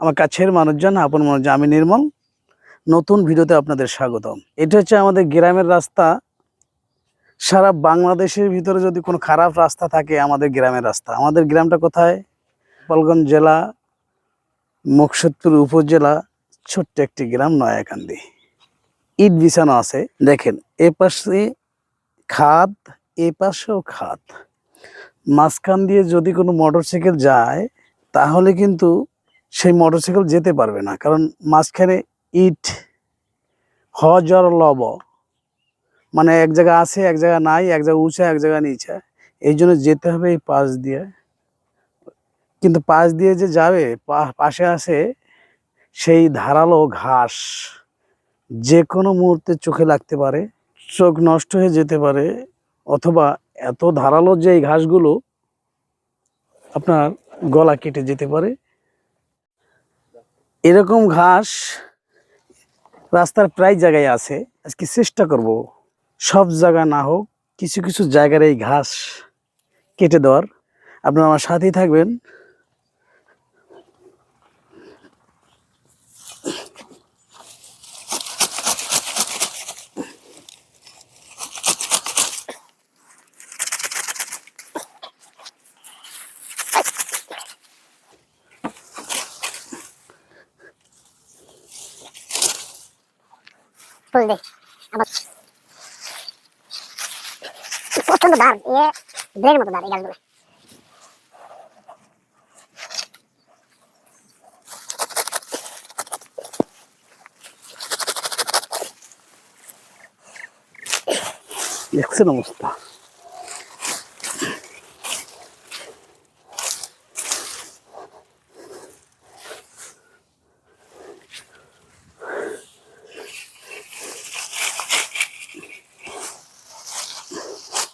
আমার কাছের মানুষজন, আপন মানুষজন, আমি নির্মল। নতুন ভিডিওতে আপনাদের স্বাগতম। এটা হচ্ছে আমাদের গ্রামের রাস্তা। সারা বাংলাদেশের ভিতরে যদি কোনো খারাপ রাস্তা থাকে, আমাদের গ্রামের রাস্তা। আমাদের গ্রামটা কোথায়? গোপালগঞ্জ জেলা, মুকসুদপুর উপজেলা, ছোট্ট একটি গ্রাম নয়াকান্দি। ইট বিছানো আছে, দেখেন এ পাশে খাদ, এ পাশেও খাদ। মাঝখান দিয়ে যদি কোনো মোটরসাইকেল যায় তাহলে কিন্তু সেই মোটরসাইকেল যেতে পারবে না, কারণ মাঝখানে ইট হজর লব, মানে এক জায়গা আছে, এক জায়গা নাই, এক জায়গা উঁচা, এক জায়গা নিচা। এই জন্য যেতে হবে এই পাশ দিয়ে। কিন্তু পাশ দিয়ে যে যাবে, পাশে আছে সেই ধারালো ঘাস, যে কোনো মুহূর্তে চোখে লাগতে পারে, চোখ নষ্ট হয়ে যেতে পারে, অথবা এত ধারালো যে এই ঘাসগুলো আপনার গলা কেটে যেতে পারে। এরকম ঘাস রাস্তার প্রায় জায়গায় আছে। আজকে চেষ্টা করব সব জায়গা না হোক, কিছু কিছু জায়গার এই ঘাস কেটে দেওয়ার। আপনারা আমার সাথেই থাকবেন। ফুল দে আবার প্রচন্ড ধার, ব্লেডের মতো ধার এই গাছগুলো। দেখছেন অবস্থা।